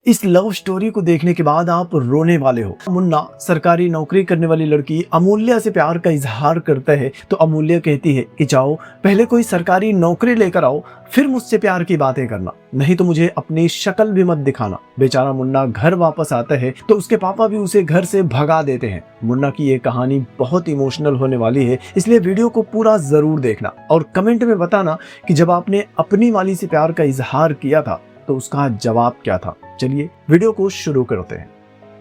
इस love story को देखने के बाद आप रोने वाले हो। मुन्ना सरकारी नौकरी करने वाली लड़की अमूल्या से प्यार का इजहार करता है तो अमूल्या कहती है कि जाओ पहले कोई सरकारी नौकरी लेकर आओ, फिर मुझसे प्यार की बातें करना, नहीं तो मुझे अपनी शक्ल भी मत दिखाना। बेचारा मुन्ना घर वापस आता है तो उसके पापा भी उसे घर से भगा देते हैं। मुन्ना की ये कहानी बहुत इमोशनल होने वाली है, इसलिए वीडियो को पूरा जरूर देखना और कमेंट में बताना कि जब आपने अपनी वाली से प्यार का इजहार किया था तो उसका जवाब क्या था। चलिए वीडियो को शुरू करते हैं।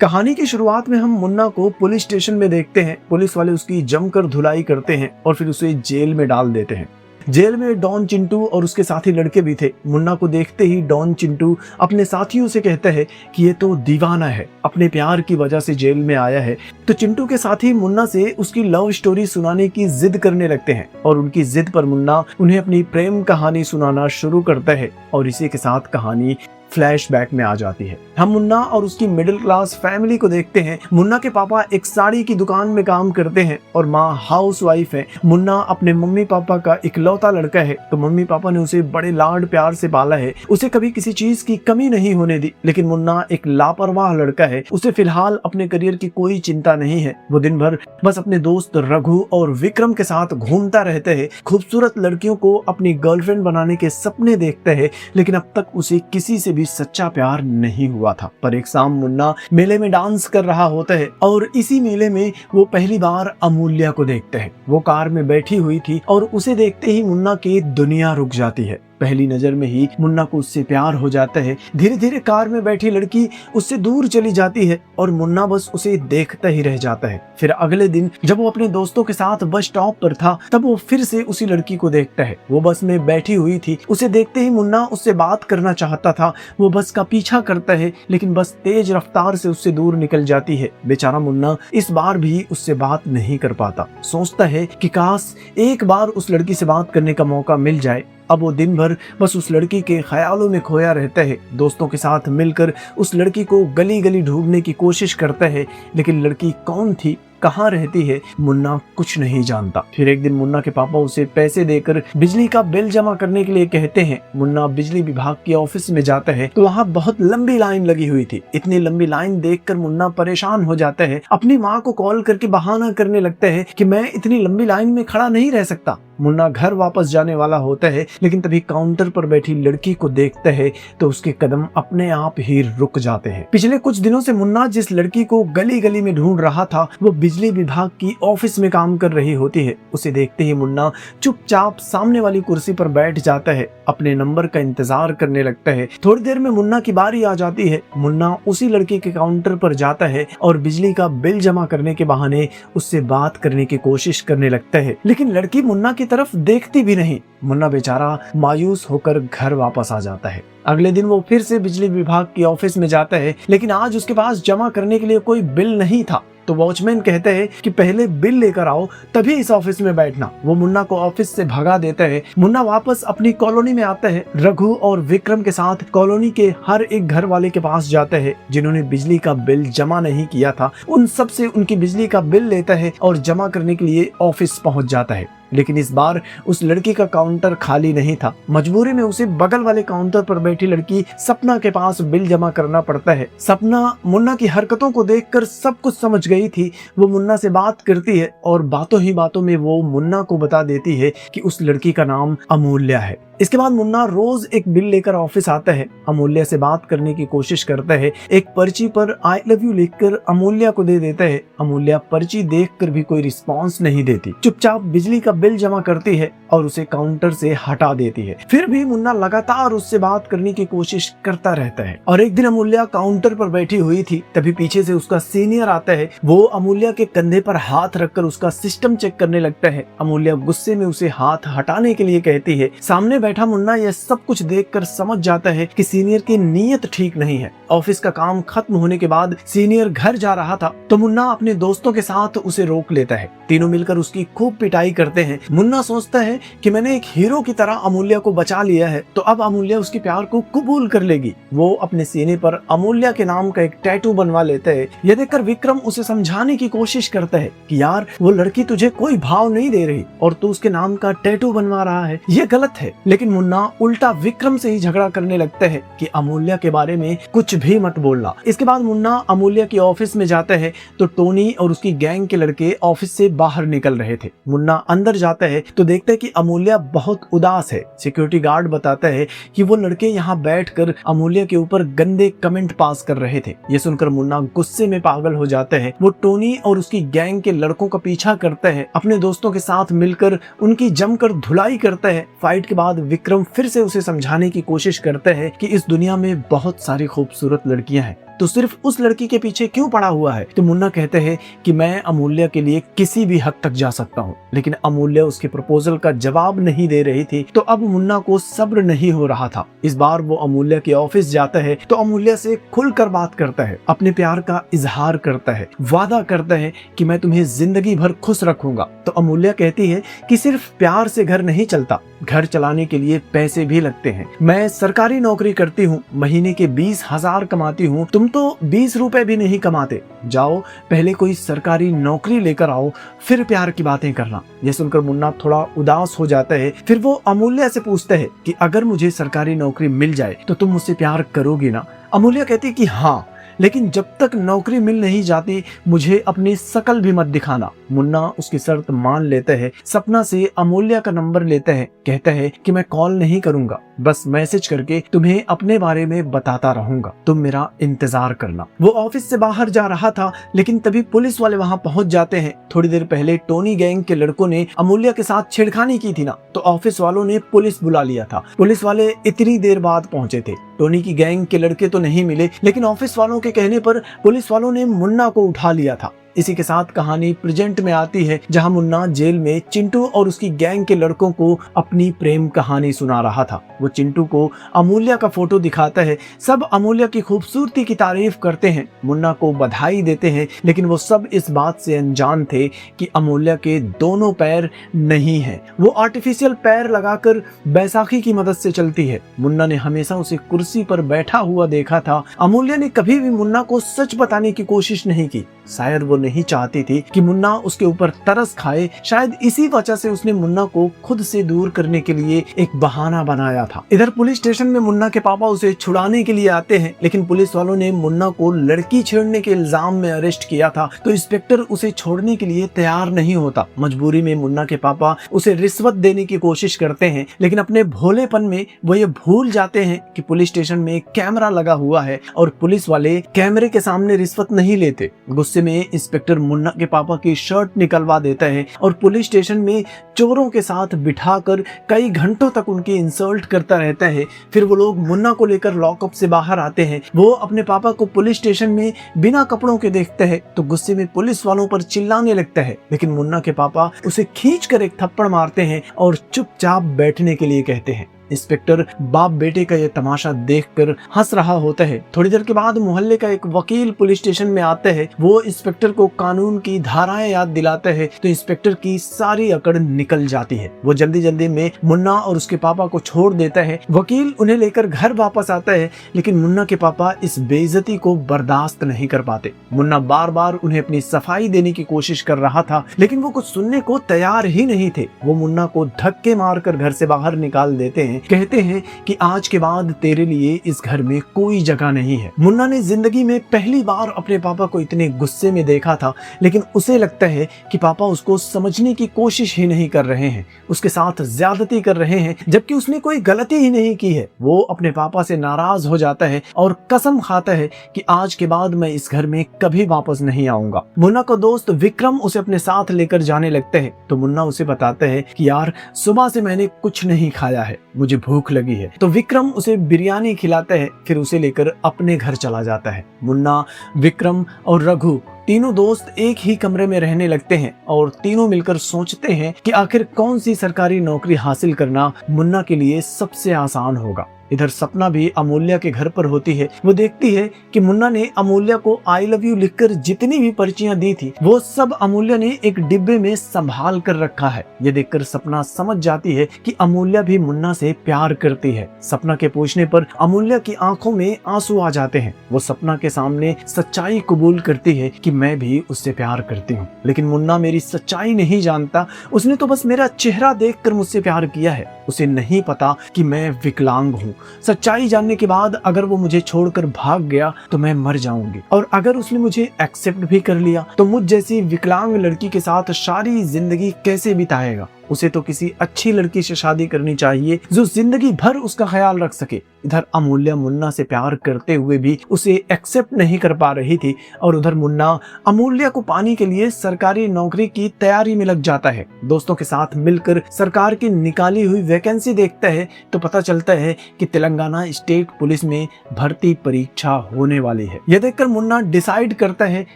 कहानी की शुरुआत में हम मुन्ना को पुलिस स्टेशन में देखते हैं। पुलिस वाले उसकी जमकर धुलाई करते हैं और फिर उसे जेल में डाल देते हैं। जेल में डॉन चिंटू और उसके साथी लड़के भी थे। मुन्ना को देखते ही डॉन चिंटू अपने साथियों से कहता है कि ये तो दीवाना है, अपने प्यार की वजह से जेल में आया है। तो चिंटू के साथी मुन्ना से उसकी लव स्टोरी सुनाने की जिद करने लगते हैं और उनकी जिद पर मुन्ना उन्हें अपनी प्रेम कहानी सुनाना शुरू करता है और इसी के साथ कहानी फ्लैशबैक में आ जाती है। हम मुन्ना और उसकी मिडिल क्लास फैमिली को देखते हैं। मुन्ना के पापा एक साड़ी की दुकान में काम करते हैं और माँ हाउसवाइफ है। मुन्ना अपने मम्मी पापा का इकलौता लड़का है तो मम्मी पापा ने उसे बड़े लाड प्यार से पाला है, उसे कभी किसी चीज की कमी नहीं होने दी। लेकिन मुन्ना एक लापरवाह लड़का है, उसे फिलहाल अपने करियर की कोई चिंता नहीं है। वो दिन भर बस अपने दोस्त रघु और विक्रम के साथ घूमता रहता है, खूबसूरत लड़कियों को अपनी गर्लफ्रेंड बनाने के सपने देखता है, लेकिन अब तक उसे किसी से सच्चा प्यार नहीं हुआ था। पर एक शाम मुन्ना मेले में डांस कर रहा होता है और इसी मेले में वो पहली बार अमूल्या को देखता है। वो कार में बैठी हुई थी और उसे देखते ही मुन्ना की दुनिया रुक जाती है। पहली नजर में ही मुन्ना को उससे प्यार हो जाता है। धीरे धीरे कार में बैठी लड़की उससे दूर चली जाती है और मुन्ना बस उसे देखता ही रह जाता है। फिर अगले दिन जब वो अपने दोस्तों के साथ बस स्टॉप पर था तब वो फिर से उसी लड़की को देखता है। वो बस में बैठी हुई थी, उसे देखते ही मुन्ना उससे बात करना चाहता था। वो बस का पीछा करता है लेकिन बस तेज रफ्तार से उससे दूर निकल जाती है। बेचारा मुन्ना इस बार भी उससे बात नहीं कर पाता। सोचता है कि काश एक बार उस लड़की से बात करने का मौका मिल जाए। अब वो दिन भर बस उस लड़की के ख्यालों में खोया रहता है। दोस्तों के साथ मिलकर उस लड़की को गली गली ढूंढने की कोशिश करता है, लेकिन लड़की कौन थी, कहाँ रहती है, मुन्ना कुछ नहीं जानता। फिर एक दिन मुन्ना के पापा उसे पैसे देकर बिजली का बिल जमा करने के लिए कहते हैं। मुन्ना बिजली विभाग के ऑफिस में जाता है तो वहाँ बहुत लंबी लाइन लगी हुई थी। इतनी लंबी लाइन देखकर मुन्ना परेशान हो जाता है। अपनी माँ को कॉल करके बहाना करने लगता है कि मैं इतनी लंबी लाइन में खड़ा नहीं रह सकता। मुन्ना घर वापस जाने वाला होता है लेकिन तभी काउंटर पर बैठी लड़की को देखता है तो उसके कदम अपने आप ही रुक जाते हैं। पिछले कुछ दिनों से मुन्ना जिस लड़की को गली गली में ढूंढ रहा था वो बिजली विभाग की ऑफिस में काम कर रही होती है। उसे देखते ही मुन्ना चुपचाप सामने वाली कुर्सी पर बैठ जाता है, अपने नंबर का इंतजार करने लगता है। थोड़ी देर में मुन्ना की बारी आ जाती है। मुन्ना उसी लड़की के काउंटर पर जाता है और बिजली का बिल जमा करने के बहाने उससे बात करने की कोशिश करने लगता है, लेकिन लड़की मुन्ना की तरफ देखती भी नहीं। मुन्ना बेचारा मायूस होकर घर वापस आ जाता है। अगले दिन वो फिर से बिजली विभाग की ऑफिस में जाता है, लेकिन आज उसके पास जमा करने के लिए कोई बिल नहीं था। तो वॉचमैन कहता है कि पहले बिल लेकर आओ तभी इस ऑफिस में बैठना। वो मुन्ना को ऑफिस से भगा देता है। मुन्ना वापस अपनी कॉलोनी में आता है। रघु और विक्रम के साथ कॉलोनी के हर एक घर वाले के पास जाता है जिन्होंने बिजली का बिल जमा नहीं किया था। उन सब से उनकी बिजली का बिल लेता है और जमा करने के लिए ऑफिस पहुंच जाता है। लेकिन इस बार उस लड़की का काउंटर खाली नहीं था। मजबूरी में उसे बगल वाले काउंटर पर बैठी लड़की सपना के पास बिल जमा करना पड़ता है। सपना मुन्ना की हरकतों को देखकर सब कुछ समझ गई थी। वो मुन्ना से बात करती है और बातों ही बातों में वो मुन्ना को बता देती है कि उस लड़की का नाम अमूल्या है। इसके बाद मुन्ना रोज एक बिल लेकर ऑफिस आता है, अमूल्या से बात करने की कोशिश करता है। एक पर्ची पर आई लव यू लिखकर अमूल्या को दे देता है। अमूल्या पर्ची देखकर भी कोई रिस्पॉन्स नहीं देती, चुपचाप बिजली का बिल जमा करती है और उसे काउंटर से हटा देती है। फिर भी मुन्ना लगातार उससे बात करने की कोशिश करता रहता है। और एक दिन अमूल्या काउंटर पर बैठी हुई थी, तभी पीछे से उसका सीनियर आता है। वो अमूल्या के कंधे पर हाथ रखकर उसका सिस्टम चेक करने लगता है। अमूल्या गुस्से में उसे हाथ हटाने के लिए कहती है। सामने बैठा मुन्ना यह सब कुछ देखकर समझ जाता है कि सीनियर की नीयत ठीक नहीं है। ऑफिस का काम खत्म होने के बाद सीनियर घर जा रहा था तो मुन्ना अपने दोस्तों के साथ उसे रोक लेता है। तीनों मिलकर उसकी खूब पिटाई करते हैं। मुन्ना सोचता है कि मैंने एक हीरो की तरह अमूल्य को बचा लिया है, तो अब अमूल्य उसके प्यार को कबूल कर लेगी। वो अपने सीने पर अमूल्य के नाम का एक टैटू बनवा लेता है। यह देखकर विक्रम उसे समझाने की कोशिश करता है कि यार वो लड़की तुझे कोई भाव नहीं दे रही और तू उसके नाम का टैटू बनवा रहा है, ये गलत है। लेकिन मुन्ना उल्टा विक्रम से ही झगड़ा करने लगता है कि अमूल्य के बारे में कुछ भी मत बोलना। इसके बाद मुन्ना अमूल्य के ऑफिस में जाता है तो टोनी और उसकी गैंग के लड़के ऑफिस से बाहर निकल रहे थे। मुन्ना अंदर जाता है तो देखता है कि अमूल्य बहुत उदास है। सिक्योरिटी गार्ड बताता है कि वो लड़के यहाँ बैठकर अमूल्य के ऊपर गंदे कमेंट पास कर रहे थे। ये सुनकर मुन्ना गुस्से में पागल हो जाता है। वो टोनी और उसकी गैंग के लड़कों का पीछा करता है, अपने दोस्तों के साथ मिलकर उनकी जमकर धुलाई करता है। फाइट के बाद विक्रम फिर से उसे समझाने की कोशिश करता है कि इस दुनिया में बहुत सारी खूबसूरत लड़कियां हैं, तो सिर्फ उस लड़की के पीछे क्यों पड़ा हुआ है। तो मुन्ना कहते हैं कि मैं अमूल्य के लिए किसी भी हद तक जा सकता हूँ, लेकिन अमूल्य उसके प्रपोजल का जवाब नहीं दे रही थी। तो अब मुन्ना को सब्र नहीं हो रहा था। इस बार वो अमूल्य के ऑफिस जाता है तो अमूल्य से खुलकर बात करता है, अपने प्यार का इजहार करता है, वादा करता है कि मैं तुम्हें जिंदगी भर खुश रखूंगा। तो अमूल्य कहती है कि सिर्फ प्यार से घर नहीं चलता, घर चलाने के लिए पैसे भी लगते हैं। मैं सरकारी नौकरी करती हूँ, महीने के 20,000 कमाती हूँ, तुम तो 20 रुपए भी नहीं कमाते। जाओ पहले कोई सरकारी नौकरी लेकर आओ, फिर प्यार की बातें करना। यह सुनकर मुन्ना थोड़ा उदास हो जाता है। फिर वो अमूल्य से पूछता है कि अगर मुझे सरकारी नौकरी मिल जाए तो तुम मुझसे प्यार करोगी ना। अमूल्य कहती है कि हाँ, लेकिन जब तक नौकरी मिल नहीं जाती मुझे अपनी शकल भी मत दिखाना। मुन्ना उसकी शर्त मान लेता है। सपना से अमूल्य का नंबर लेता है, कहता है कि मैं कॉल नहीं करूंगा, बस मैसेज करके तुम्हें अपने बारे में बताता रहूंगा, तुम मेरा इंतजार करना। वो ऑफिस से बाहर जा रहा था, लेकिन तभी पुलिस वाले वहां पहुंच जाते हैं। थोड़ी देर पहले टोनी गैंग के लड़कों ने अमूल्य के साथ छेड़खानी की थी ना, तो ऑफिस वालों ने पुलिस बुला लिया था। पुलिस वाले इतनी देर बाद पहुंचे थे। टोनी की गैंग के लड़के तो नहीं मिले, लेकिन ऑफिस वालों के कहने पर पुलिस वालों ने मुन्ना को उठा लिया था। इसी के साथ कहानी प्रेजेंट में आती है, जहां मुन्ना जेल में चिंटू और उसकी गैंग के लड़कों को अपनी प्रेम कहानी सुना रहा था। वो चिंटू को अमूल्य का फोटो दिखाता है। सब अमूल्य की खूबसूरती की तारीफ करते हैं, मुन्ना को बधाई देते हैं, लेकिन वो सब इस बात से अनजान थे कि अमूल्य के दोनों पैर नहीं हैं। वो आर्टिफिशियल पैर लगाकर बैसाखी की मदद से चलती है। मुन्ना ने हमेशा उसे कुर्सी पर बैठा हुआ देखा था। अमूल्य ने कभी भी मुन्ना को सच बताने की कोशिश नहीं की। शायद वो नहीं चाहती थी कि मुन्ना उसके ऊपर तरस खाए। शायद इसी वजह से उसने मुन्ना को खुद से दूर करने के लिए एक बहाना बनाया था। इधर पुलिस स्टेशन में मुन्ना के पापा उसे छुड़ाने के लिए आते हैं, लेकिन पुलिस वालों ने मुन्ना को लड़की छेड़ने के इल्जाम में अरेस्ट किया था। तो इंस्पेक्टर उसे छोड़ने के लिए तैयार नहीं होता। मजबूरी में मुन्ना के पापा उसे रिश्वत देने की कोशिश करते हैं, लेकिन अपने भोलेपन में वो ये भूल जाते हैं कि पुलिस स्टेशन में एक कैमरा लगा हुआ है और पुलिस वाले कैमरे के सामने रिश्वत नहीं लेते। गुस्से में इंस्पेक्टर मुन्ना के पापा की शर्ट निकलवा देता है और पुलिस स्टेशन में चोरों के साथ बिठाकर कई घंटों तक उनकी इंसल्ट करता रहता है। फिर वो लोग मुन्ना को लेकर लॉकअप से बाहर आते हैं। वो अपने पापा को पुलिस स्टेशन में बिना कपड़ों के देखते हैं तो गुस्से में पुलिस वालों पर चिल्लाने लगता है, लेकिन मुन्ना के पापा उसे खींचकर एक थप्पड़ मारते हैं और चुपचाप बैठने के लिए कहते हैं। इंस्पेक्टर बाप बेटे का ये तमाशा देखकर हंस रहा होता है। थोड़ी देर के बाद मोहल्ले का एक वकील पुलिस स्टेशन में आता है। वो इंस्पेक्टर को कानून की धाराएं याद दिलाता है तो इंस्पेक्टर की सारी अकड़ निकल जाती है। वो जल्दी जल्दी में मुन्ना और उसके पापा को छोड़ देता है। वकील उन्हें लेकर घर वापस आता है, लेकिन मुन्ना के पापा इस बेइज्जती को बर्दाश्त नहीं कर पाते। मुन्ना बार बार उन्हें अपनी सफाई देने की कोशिश कर रहा था, लेकिन वो कुछ सुनने को तैयार ही नहीं थे। वो मुन्ना को धक्के मारकर घर से बाहर निकाल देते हैं। कहते हैं कि आज के बाद तेरे लिए इस घर में कोई जगह नहीं है। मुन्ना ने जिंदगी में पहली बार अपने पापा को इतने गुस्से में देखा था, लेकिन उसे लगता है कि पापा उसको समझने की कोशिश ही नहीं कर रहे हैं, उसके साथ ज्यादती कर रहे हैं, जबकि उसने कोई गलती ही नहीं की है। वो अपने पापा से नाराज हो जाता है और कसम खाता है कि आज के बाद मैं इस घर में कभी वापस नहीं आऊंगा। मुन्ना का दोस्त विक्रम उसे अपने साथ लेकर जाने लगते हैं तो मुन्ना उसे बताता है कि यार सुबह से मैंने कुछ नहीं खाया है, मुझे भूख लगी है। तो विक्रम उसे बिरयानी खिलाता है, फिर उसे लेकर अपने घर चला जाता है। मुन्ना, विक्रम और रघु तीनों दोस्त एक ही कमरे में रहने लगते हैं और तीनों मिलकर सोचते हैं कि आखिर कौन सी सरकारी नौकरी हासिल करना मुन्ना के लिए सबसे आसान होगा। इधर सपना भी अमूल्य के घर पर होती है। वो देखती है कि मुन्ना ने अमूल्य को आई लव यू लिखकर जितनी भी पर्चियां दी थी वो सब अमूल्य ने एक डिब्बे में संभाल कर रखा है। ये देखकर सपना समझ जाती है कि अमूल्य भी मुन्ना से प्यार करती है। सपना के पूछने पर अमूल्य की आंखों में आंसू आ जाते हैं। वो सपना के सामने सच्चाई कबूल करती है कि मैं भी उससे प्यार करती हूँ, लेकिन मुन्ना मेरी सच्चाई नहीं जानता। उसने तो बस मेरा चेहरा देखकर मुझसे प्यार किया है। उसे नहीं पता कि मैं विकलांग हूँ। सच्चाई जानने के बाद अगर वो मुझे छोड़कर भाग गया तो मैं मर जाऊंगी, और अगर उसने मुझे एक्सेप्ट भी कर लिया तो मुझ जैसी विकलांग लड़की के साथ सारी जिंदगी कैसे बिताएगा। उसे तो किसी अच्छी लड़की से शादी करनी चाहिए जो जिंदगी भर उसका ख्याल रख सके। इधर अमूल्य मुन्ना से प्यार करते हुए भी उसे एक्सेप्ट नहीं कर पा रही थी, और उधर मुन्ना अमूल्य को पाने के लिए सरकारी नौकरी की तैयारी में लग जाता है। दोस्तों के साथ मिलकर सरकार की निकाली हुई वैकेंसी देखता है तो पता चलता है कि तेलंगाना स्टेट पुलिस में भर्ती परीक्षा होने वाली है। यह देखकर मुन्ना डिसाइड करता है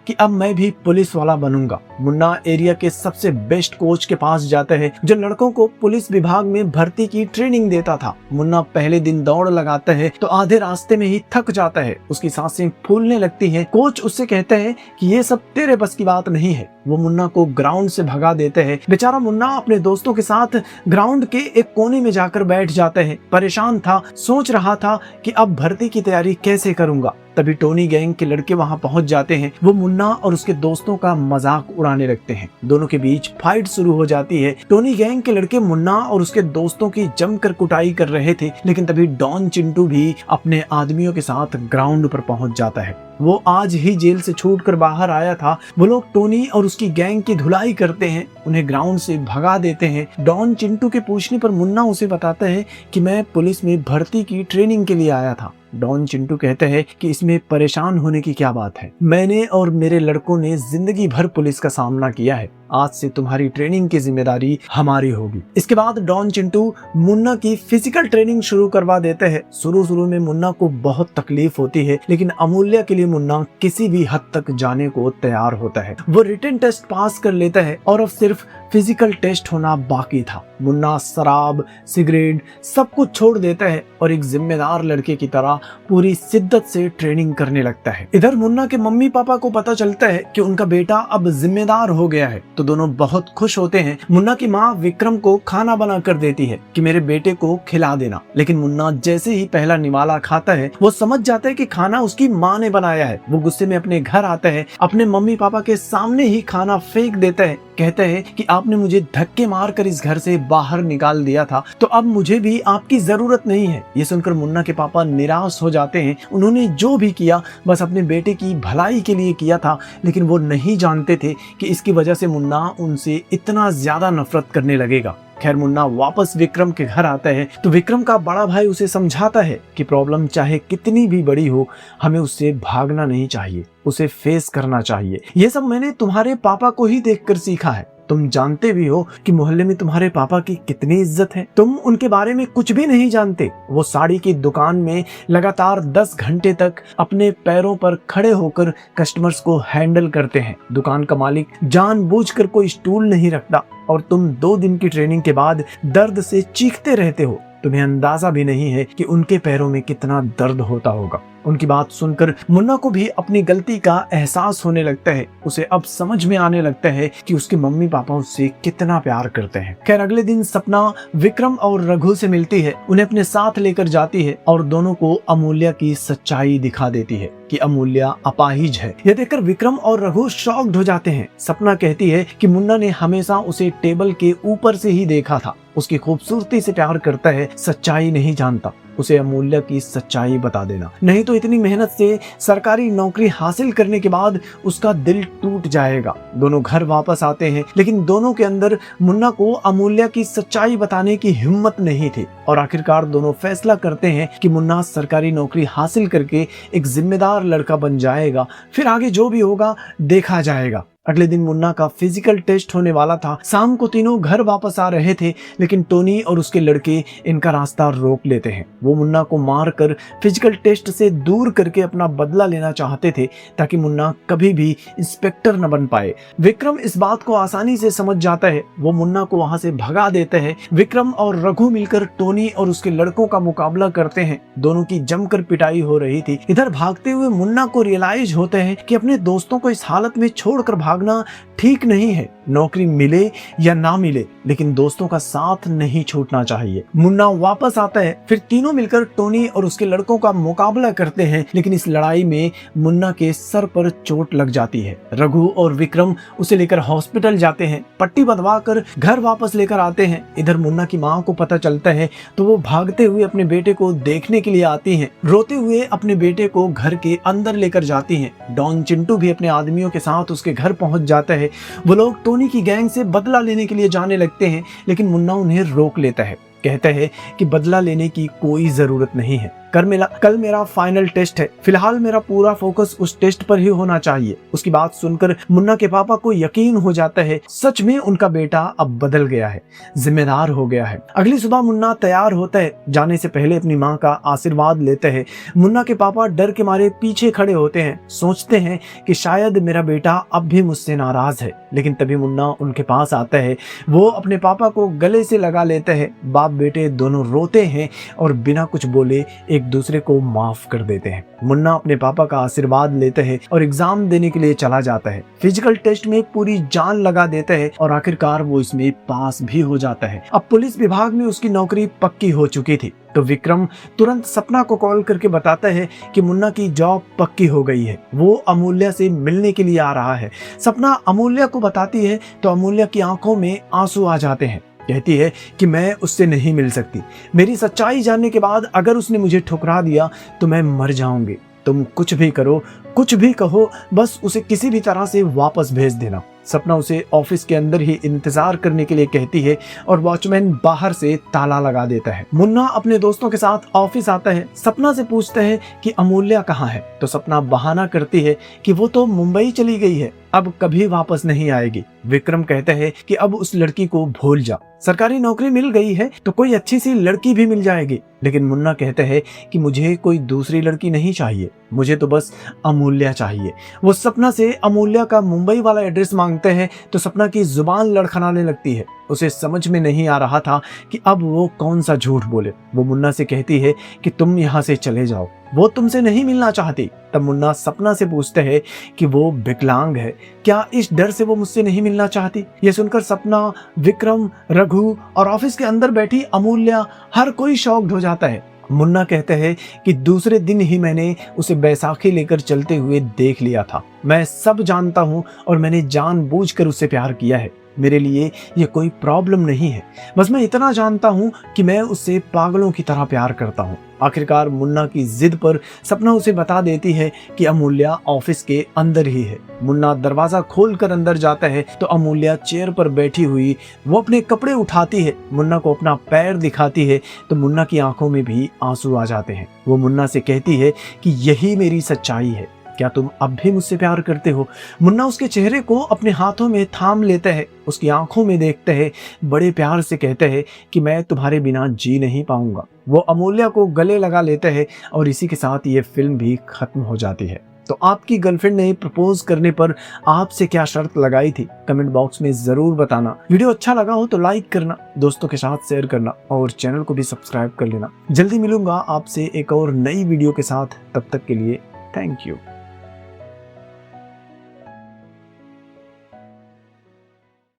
कि अब मैं भी पुलिस वाला बनूंगा। मुन्ना एरिया के सबसे बेस्ट कोच के पास जाता है जो लड़कों को पुलिस विभाग में भर्ती की ट्रेनिंग देता था। मुन्ना पहले दिन दौड़ लगाता है तो आधे रास्ते में ही थक जाता है। उसकी सांसें फूलने लगती हैं। कोच उससे कहता है कि ये सब तेरे बस की बात नहीं है। वो मुन्ना को ग्राउंड से भगा देते हैं। बेचारा मुन्ना अपने दोस्तों के साथ ग्राउंड के एक कोने में जाकर बैठ जाता है। परेशान था, सोच रहा था कि अब भर्ती की तैयारी कैसे करूंगा। तभी टोनी गैंग के लड़के वहां पहुंच जाते हैं। वो मुन्ना और उसके दोस्तों का मजाक उड़ाने लगते हैं। दोनों के बीच फाइट शुरू हो जाती है। टोनी गैंग के लड़के मुन्ना और उसके दोस्तों की जमकर कुटाई कर रहे थे, लेकिन तभी डॉन चिंटू भी अपने आदमियों के साथ ग्राउंड पर पहुंच जाता है। वो आज ही जेल से छूटकर बाहर आया था। वो लोग टोनी और उसकी गैंग की धुलाई करते हैं, उन्हें ग्राउंड से भगा देते हैं। डॉन चिंटू के पूछने पर मुन्ना उसे बताता है कि मैं पुलिस में भर्ती की ट्रेनिंग के लिए आया था। डॉन चिंटू कहते हैं कि इसमें परेशान होने की क्या बात है, मैंने और मेरे लड़कों ने जिंदगी भर पुलिस का सामना किया है, आज से तुम्हारी ट्रेनिंग की जिम्मेदारी हमारी होगी। इसके बाद डॉन चिंटू मुन्ना की फिजिकल ट्रेनिंग शुरू करवा देते हैं। शुरू में मुन्ना को बहुत तकलीफ होती है, लेकिन अमूल्य के लिए मुन्ना किसी भी हद तक जाने को तैयार होता है। वो रिटन टेस्ट पास कर लेता है और अब सिर्फ फिजिकल टेस्ट होना बाकी था। मुन्ना शराब, सिगरेट सब कुछ छोड़ देता है और एक जिम्मेदार लड़के की तरह पूरी शिद्दत से ट्रेनिंग करने लगता है। इधर मुन्ना के मम्मी पापा को पता चलता है कि उनका बेटा अब जिम्मेदार हो गया है, तो दोनों बहुत खुश होते हैं। मुन्ना की माँ विक्रम को खाना बना कर देती है कि मेरे बेटे को खिला देना, लेकिन मुन्ना जैसे ही पहला निवाला खाता है वो समझ जाता है कि खाना उसकी माँ ने बनाया है। वो गुस्से में अपने घर आता है, अपने मम्मी पापा के सामने ही खाना फेंक देता है। कहता है कि आपने मुझे धक्के मारकर इस घर से बाहर निकाल दिया था, तो अब मुझे भी आपकी जरूरत नहीं है। ये सुनकर मुन्ना के पापा निराश हो जाते हैं। उन्होंने जो भी किया बस अपने बेटे की भलाई के लिए किया था, लेकिन वो नहीं जानते थे कि इसकी वजह से मुन्ना उनसे इतना ज्यादा नफरत करने लगेगा। खैर मुन्ना वापस विक्रम के घर आता है तो विक्रम का बड़ा भाई उसे समझाता है कि प्रॉब्लम चाहे कितनी भी बड़ी हो, हमें उससे भागना नहीं चाहिए, उसे फेस करना चाहिए। ये सब मैंने तुम्हारे पापा को ही देखकर सीखा है। तुम जानते भी हो कि मोहल्ले में तुम्हारे पापा की कितनी इज्जत है, तुम उनके बारे में कुछ भी नहीं जानते। वो साड़ी की दुकान में लगातार 10 घंटे तक अपने पैरों पर खड़े होकर कस्टमर्स को हैंडल करते हैं। दुकान का मालिक जानबूझकर कोई स्टूल नहीं रखता और तुम 2 दिन की ट्रेनिंग के बाद दर्द से चीखते रहते हो। तुम्हें अंदाजा भी नहीं है कि उनके पैरों में कितना दर्द होता होगा। उनकी बात सुनकर मुन्ना को भी अपनी गलती का एहसास होने लगता है। उसे अब समझ में आने लगता है कि उसके मम्मी पापा उससे कितना प्यार करते हैं। खैर अगले दिन सपना विक्रम और रघु से मिलती है, उन्हें अपने साथ लेकर जाती है और दोनों को अमूल्य की सच्चाई दिखा देती है कि अमूल्य अपाहिज है। यह देखकर विक्रम और रघु शॉक्ड हो जाते हैं। सपना कहती है कि मुन्ना ने हमेशा उसे टेबल के ऊपर से ही देखा था, उसकी खूबसूरती से प्यार करता है, सच्चाई नहीं जानता। उसे अमूल्य की सच्चाई बता देना, नहीं तो इतनी मेहनत से सरकारी नौकरी हासिल करने के बाद उसका दिल टूट जाएगा। दोनों घर वापस आते हैं, लेकिन दोनों के अंदर मुन्ना को अमूल्य की सच्चाई बताने की हिम्मत नहीं थी और आखिरकार दोनों फैसला करते हैं कि मुन्ना सरकारी नौकरी हासिल करके एक जिम्मेदार लड़का बन जाएगा, फिर आगे जो भी होगा देखा जाएगा। अगले दिन मुन्ना का फिजिकल टेस्ट होने वाला था। शाम को तीनों घर वापस आ रहे थे, लेकिन टोनी और उसके लड़के इनका रास्ता रोक लेते हैं। वो मुन्ना को मारकर फिजिकल टेस्ट से दूर करके अपना बदला लेना चाहते थे, ताकि मुन्ना कभी भी इंस्पेक्टर न बन पाए। विक्रम इस बात को आसानी से समझ जाता है। वो मुन्ना को वहां से भगा देते हैं। विक्रम और रघु मिलकर टोनी और उसके लड़कों का मुकाबला करते हैं। दोनों की जमकर पिटाई हो रही थी। इधर भागते हुए मुन्ना को रियलाइज होते हैं कि अपने दोस्तों को इस हालत में छोड़कर भागना ठीक नहीं है। नौकरी मिले या ना मिले, लेकिन दोस्तों का साथ नहीं छूटना चाहिए। मुन्ना वापस आता है। फिर तीनों मिलकर टोनी और उसके लड़कों का मुकाबला करते हैं, लेकिन इस लड़ाई में मुन्ना के सर पर चोट लग जाती है। रघु और विक्रम उसे लेकर हॉस्पिटल जाते हैं। पट्टी बंधवा कर घर वापस लेकर आते हैं। इधर मुन्ना की माँ को पता चलता है तो वो भागते हुए अपने बेटे को देखने के लिए आती हैं। रोते हुए अपने बेटे को घर के अंदर लेकर जाती हैं। डॉन चिंटू भी अपने आदमियों के साथ उसके घर पहुंच जाता है। वो लोग टोनी की गैंग से बदला लेने के लिए जाने लगते हैं, लेकिन मुन्ना उन्हें रोक लेता है। कहता है कि बदला लेने की कोई जरूरत नहीं है। कल मेरा फाइनल टेस्ट है। फिलहाल मेरा पूरा फोकस उस टेस्ट पर ही होना चाहिए। उसकी बात सुनकर मुन्ना के पापा को यकीन हो जाता है, सच में उनका बेटा अब बदल गया है, जिम्मेदार हो गया है। अगली सुबह मुन्ना तैयार होता है। जाने से पहले अपनी माँ का आशीर्वाद लेता है। मुन्ना के पापा डर के मारे पीछे खड़े होते हैं। सोचते हैं कि शायद मेरा बेटा अब भी मुझसे नाराज है, लेकिन तभी मुन्ना उनके पास आता है। वो अपने पापा को गले से लगा लेता है। बाप बेटे दोनों रोते हैं और बिना कुछ बोले एक दूसरे को माफ कर देते हैं। मुन्ना अपने पापा का आशीर्वाद लेता है और एग्जाम देने के लिए चला जाता है। फिजिकल टेस्ट में पूरी जान लगा देता है और आखिरकार वो इसमें पास भी हो जाता है। अब पुलिस विभाग में उसकी नौकरी पक्की हो चुकी थी, तो विक्रम तुरंत सपना को कॉल करके बताता है कि मुन्ना की जॉब पक्की हो गई है। वो अमूल्य से मिलने के लिए आ रहा है। सपना अमूल्य को बताती है तो अमूल्य की आंखों में आंसू आ जाते हैं। कहती है कि मैं उससे नहीं मिल सकती। मेरी सच्चाई जानने के बाद अगर उसने मुझे ठुकरा दिया तो मैं मर जाऊंगी। तुम कुछ भी करो, कुछ भी कहो, बस उसे किसी भी तरह से वापस भेज देना। सपना उसे ऑफिस के अंदर ही इंतजार करने के लिए कहती है और वॉचमैन बाहर से ताला लगा देता है। मुन्ना अपने दोस्तों के साथ ऑफिस आता है। सपना से पूछता है कि अमूल्य कहाँ है, तो सपना बहाना करती है कि वो तो मुंबई चली गई है, अब कभी वापस नहीं आएगी। विक्रम कहता है कि अब उस लड़की को भूल जा, सरकारी नौकरी मिल गई है तो कोई अच्छी सी लड़की भी मिल जाएगी। लेकिन मुन्ना कहता है कि मुझे कोई दूसरी लड़की नहीं चाहिए, मुझे तो बस अमूल्य चाहिए। वो सपना से अमूल्य का मुंबई वाला एड्रेस मांगते हैं तो सपना की जुबान लड़खड़ाने लगती है। उसे समझ में नहीं आ रहा था कि अब वो कौन सा झूठ बोले। वो मुन्ना से कहती है कि तुम यहाँ से चले जाओ, वो तुमसे नहीं मिलना चाहती। तब मुन्ना सपना से पूछते हैं कि वो विकलांग है, क्या इस डर से वो मुझसे नहीं मिलना चाहती। ये सुनकर सपना, विक्रम, रघु और ऑफिस के अंदर बैठी अमूल्य, हर कोई शॉक्ड हो जाता है। मुन्ना कहते हैं कि दूसरे दिन ही मैंने उसे बैसाखी लेकर चलते हुए देख लिया था। मैं सब जानता हूँ और मैंने जानबूझकर उससे प्यार किया है। मेरे लिए ये कोई प्रॉब्लम नहीं है, बस मैं इतना जानता हूँ कि मैं उससे पागलों की तरह प्यार करता हूँ। आखिरकार मुन्ना की जिद पर सपना उसे बता देती है कि अमूल्य ऑफिस के अंदर ही है। मुन्ना दरवाजा खोलकर अंदर जाता है तो अमूल्य चेयर पर बैठी हुई, वो अपने कपड़े उठाती है, मुन्ना को अपना पैर दिखाती है तो मुन्ना की आंखों में भी आंसू आ जाते हैं। वो मुन्ना से कहती है कि यही मेरी सच्चाई है, क्या तुम अब भी मुझसे प्यार करते हो। मुन्ना उसके चेहरे को अपने हाथों में थाम लेता है, उसकी आंखों में देखता है, बड़े प्यार से कहता है कि मैं तुम्हारे बिना जी नहीं पाऊंगा। वो अमूल्य को गले लगा लेता है और इसी के साथ ये फिल्म भी खत्म हो जाती है। तो आपकी गर्लफ्रेंड ने प्रपोज करने पर आपसे क्या शर्त लगाई थी, कमेंट बॉक्स में जरूर बताना। वीडियो अच्छा लगा हो तो लाइक करना, दोस्तों के साथ शेयर करना और चैनल को भी सब्सक्राइब कर लेना। जल्दी मिलूंगा आपसे एक और नई वीडियो के साथ, तब तक के लिए थैंक यू।